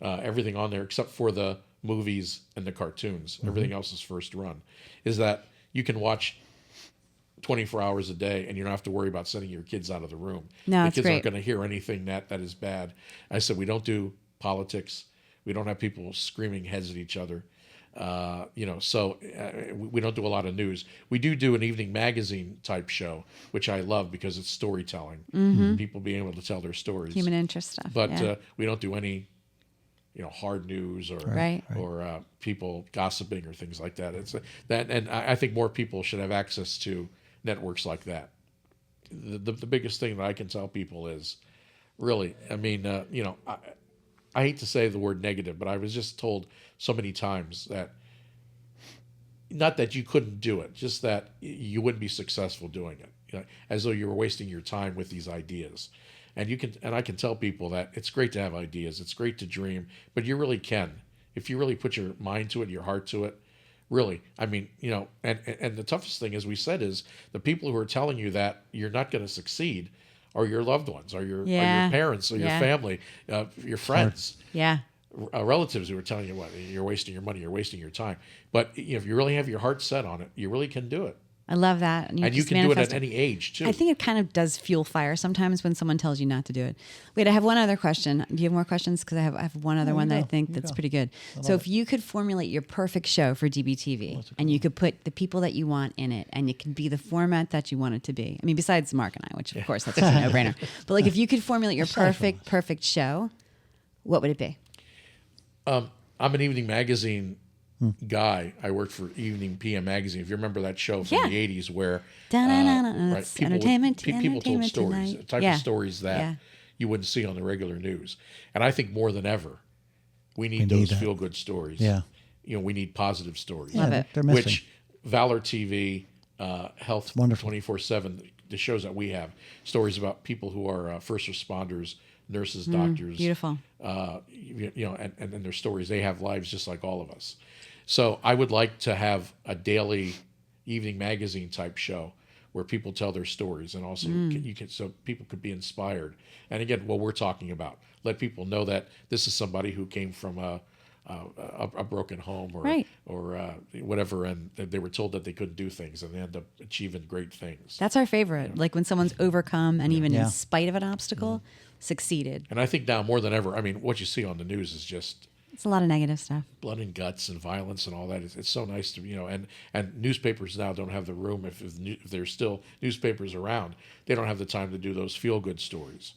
everything on there except for the movies and the cartoons, everything else is first run, is that you can watch 24 hours a day and you don't have to worry about sending your kids out of the room. No, the it's kids aren't great. going to hear anything that is bad. I said, we don't do politics. We don't have people screaming heads at each other. So we don't do a lot of news. We do an evening magazine type show, which I love because it's storytelling, people being able to tell their stories. Human interest stuff. But yeah. we don't do any, hard news or Right. or people gossiping or things like that. It's that, and I think more people should have access to networks like that. The biggest thing that I can tell people is, really, I mean, I hate to say the word negative, but I was just told so many times that, not that you couldn't do it, just that you wouldn't be successful doing it, as though you were wasting your time with these ideas. And I can tell people that it's great to have ideas, it's great to dream, but you really can, if you really put your mind to it, your heart to it. Really, I mean, and the toughest thing, as we said, is the people who are telling you that you're not going to succeed are your loved ones, or your parents, or your family, your friends. Yeah. Relatives who are telling you, what, you're wasting your money, you're wasting your time. But if you really have your heart set on it, you really can do it. I love that. And you just can do it manifest at any age, too. I think it kind of does fuel fire sometimes when someone tells you not to do it. Wait, I have one other question. Do you have more questions? Because I have one other one that I think that's pretty good. So if you could formulate your perfect show for DBTV and you could put the people that you want in it and it could be the format that you want it to be. I mean, besides Mark and I, which of course that's a no-brainer. But like if you could formulate your perfect show, what would it be? I'm an evening magazine guy. I worked for Evening PM Magazine. If you remember that show from the 80s where It's entertainment people told stories, tonight. the type of stories that you wouldn't see on the regular news. And I think more than ever, we need those feel-good stories. Yeah. We need positive stories. Love it. They're missing. Which Valor TV, Health wonderful. 24/7, the shows that we have, stories about people who are first responders, nurses, doctors. Beautiful. And their stories. They have lives just like all of us. So I would like to have a daily evening magazine type show where people tell their stories, and also so people could be inspired. And again, what we're talking about, let people know that this is somebody who came from a broken home or whatever, and they were told that they couldn't do things, and they end up achieving great things. That's our favorite. Like when someone's overcome and even in spite of an obstacle, succeeded. And I think now more than ever, I mean, what you see on the news is just It's a lot of negative stuff. blood and guts and violence and all that. It's so nice to, and newspapers now don't have the room, if there's still newspapers around, they don't have the time to do those feel-good stories.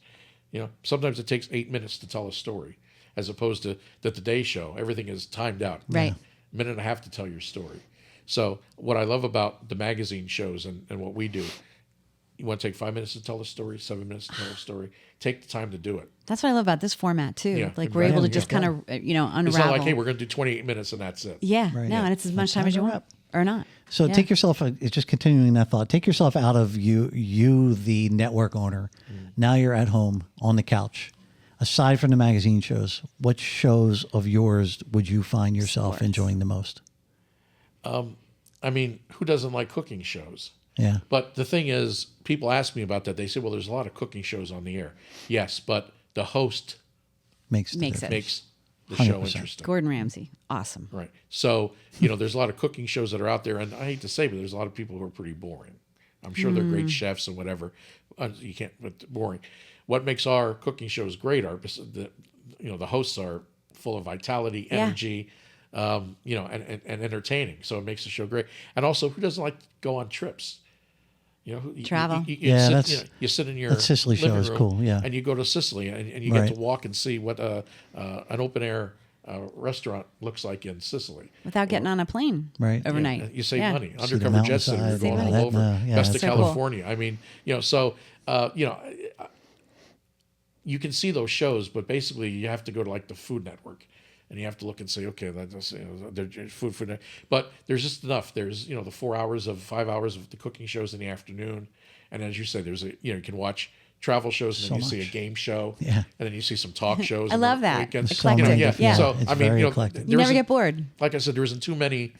Sometimes it takes 8 minutes to tell a story, as opposed to the Today Show. Everything is timed out. Right. A minute and a half to tell your story. So what I love about the magazine shows and what we do, you want to take 5 minutes to tell a story, 7 minutes to tell a story, take the time to do it. That's what I love about this format too. Yeah, like we're able to just exactly. kind of, unravel. It's not like, hey, we're going to do 28 minutes and that's it. Yeah. Right. No, Yeah. and it's as much time as you time to want wrap. or not. So take yourself, it's just continuing that thought, take yourself out of you the network owner. Now you're at home on the couch. Aside from the magazine shows, what shows of yours would you find yourself enjoying the most? I mean, who doesn't like cooking shows? Yeah. But the thing is, people ask me about that. They say, well, there's a lot of cooking shows on the air. Yes, but the host Makes it. makes the show 100%. interesting. Gordon Ramsay. Awesome. Right. So, there's a lot of cooking shows that are out there, and I hate to say, but there's a lot of people who are pretty boring. I'm sure they're great chefs and whatever. You can't, but boring. What makes our cooking shows great are the hosts are full of vitality, energy, and entertaining. So it makes the show great. And also, who doesn't like to go on trips? Travel. You sit in your that Sicily show living is room cool, yeah. and you go to Sicily and you get to walk and see what an open air restaurant looks like in Sicily. Without getting on a plane overnight. Yeah, you save money. the Undercover jet mountainside, sitter, you're going all all over. Best of So cool. California. I mean, you can see those shows, but basically you have to go to like the Food Network and you have to look and say, okay, that's there's food for that. But there's just enough. There's the 5 hours of the cooking shows in the afternoon, and as you say, there's you can watch travel shows, and then you see a game show, and then you see some talk shows. I love that. Weekends. So many Yeah. So it's I mean, very eclectic. You never get bored. Like I said, there isn't too many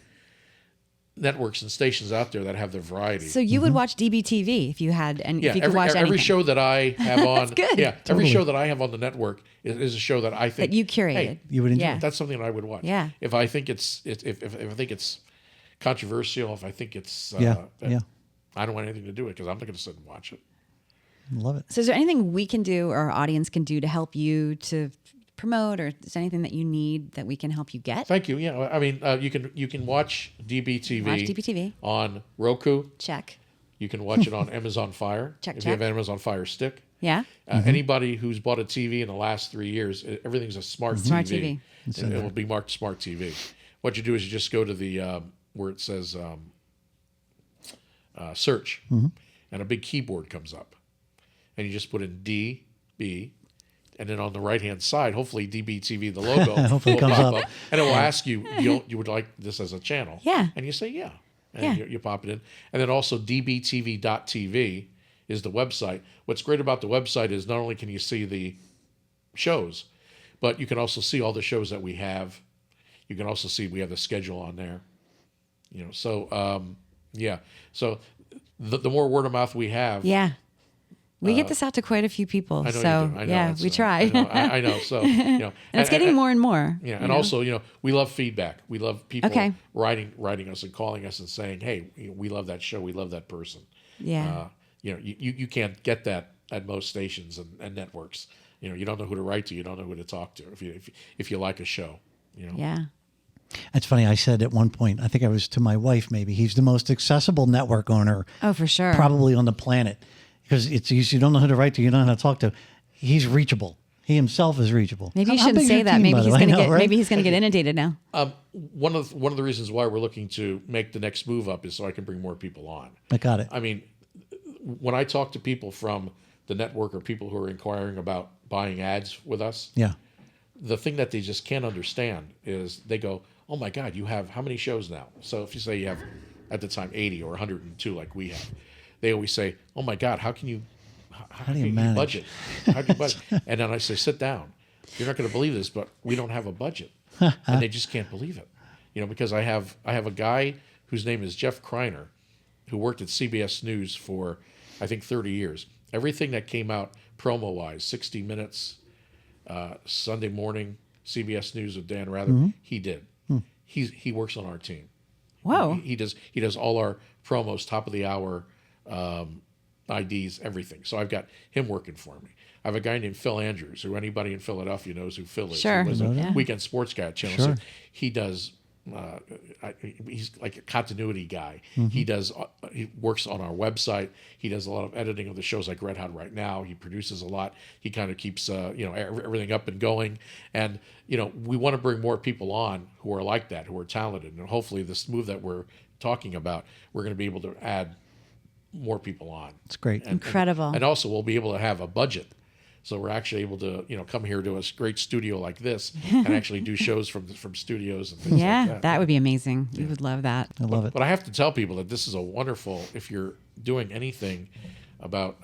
networks and stations out there that have the variety. So you would watch DBTV if you had, and if you could watch anything. every show that I have on, good. every Totally. show that I have on the network is a show that I think that you curated. Hey, You would enjoy. Yeah. that's something that I would watch. Yeah. If I think if I think it's controversial, if I think it's Yeah. I don't want anything to do with it because I'm not going to sit and watch it. Love it. So is there anything we can do or our audience can do to help you to promote, or is there anything that you need that we can help you get? Thank you. Yeah, I mean, you can watch DBTV, Watch DBTV. on Roku. Check. You can watch it on Amazon Fire. Check, if you have an Amazon Fire Stick. Yeah. Anybody who's bought a TV in the last 3 years, everything's a smart TV. Smart TV. It will be marked Smart TV. What you do is you just go to the where it says search, and a big keyboard comes up, and you just put in DB, and then on the right hand side, hopefully DBTV, the logo, Hopefully it will comes pop up. up, and it will ask you, you would like this as a channel? Yeah. And you say yeah, and Yeah. you pop it in, and then also dbtv.tv is the website. What's great about the website is not only can you see the shows, but you can also see all the shows that we have. You can also see we have the schedule on there. So So the more word of mouth we have, Yeah. We get this out to quite a few people. I know So you do. I know, yeah, it's, we try. I know. So and it's getting more and more. Yeah, you and know? also we love feedback. We love people Okay. writing us and calling us and saying, "Hey, we love that show. We love that person." Yeah. You can't get that at most stations and networks. You don't know who to write to. You don't know who to talk to if you like a show. Yeah. It's funny. I said at one point, I think I was to my wife, maybe he's the most accessible network owner Oh, for sure. probably on the planet, because it's you don't know who to write to, you don't know how to talk to. He's reachable. He himself is reachable. Maybe you How shouldn't big say your that. team, Maybe by the he's way? gonna I know, get. right? Maybe he's gonna get inundated now. One of the reasons why we're looking to make the next move up is so I can bring more people on. I got it. I mean, when I talk to people from the network or people who are inquiring about buying ads with us, Yeah. the thing that they just can't understand is they go, "Oh my God, you have how many shows now?" So if you say you have at the time 80 or 102 like we have, they always say, "Oh my God, how can you do you manage?" budget? How do you budget?" And then I say, "Sit down. You're not going to believe this, but we don't have a budget," and they just can't believe it. Because I have a guy whose name is Jeff Kreiner, who worked at CBS News for I think 30 years. Everything that came out promo wise, 60 Minutes, Sunday Morning, CBS News with Dan Rather, he did. He works on our team. Whoa. He does all our promos, top of the hour, IDs, everything. So I've got him working for me. I have a guy named Phil Andrews, who anybody in Philadelphia knows who Phil is. Sure. He was a Yeah. weekend sports guy at Channel Sure. 6. He does. He's like a continuity guy. He works on our website. He does a lot of editing of the shows like Red Hot Right Now. He produces a lot. He kind of keeps everything up and going. And we want to bring more people on who are like that, who are talented. And hopefully this move that we're talking about, we're going to be able to add more people on. It's great. Incredible. And also we'll be able to have a budget. So we're actually able to, come here to a great studio like this and actually do shows from studios and things Yeah, like that would be amazing. We would love that. I love it. But I have to tell people that this is a wonderful, if you're doing anything about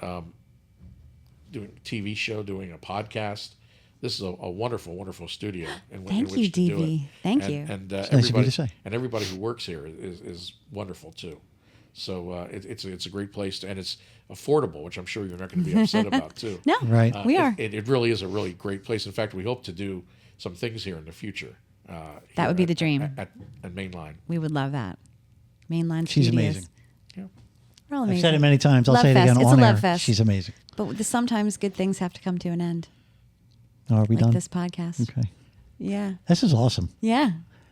doing a TV show, doing a podcast, this is a wonderful, wonderful studio. In Thank which you, to do DB. it. Thank And- you. And nice of you everybody, to say. and everybody who works here is wonderful too. So it's a great place, and it's affordable, which I'm sure you're not going to be upset about too. No, Right. we are. It really is a really great place. In fact, we hope to do some things here in the future. That would be the dream. At Mainline. We would love that. Mainline She's Studios. amazing. Yeah. We're all I've amazing. said it many times. I'll Love say it fest. again It's on a air. love fest. She's amazing. But sometimes good things have to come to an end, Are we like done? this podcast. Okay. Yeah. This is awesome. Yeah.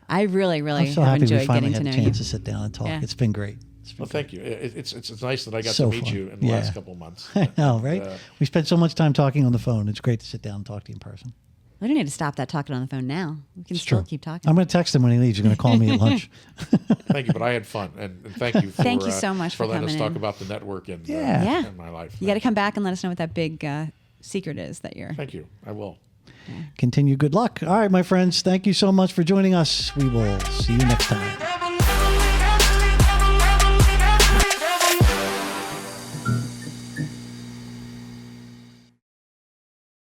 I really, really I'm so have happy we enjoyed finally getting had to a know chance you. to sit down and talk. Yeah. It's been great. It's been Well, thank you. It's nice that I got So to meet fun. you in the Yeah. last couple of months. I know, right? We spent so much time talking on the phone. It's great to sit down and talk to you in person. We don't need to stop that talking on the phone now. We can It's still true. keep talking. I'm going to text him when he leaves. You're going to call me at lunch. Thank you, but I had fun, and thank you. For, Thank you so much for letting us coming talk in. about the network and Yeah. Yeah. and my life. You got to come back and let us know what that big secret is that you're. Thank you. I will. continue good luck. All right, my friends, thank you so much for joining us. We will see you next time.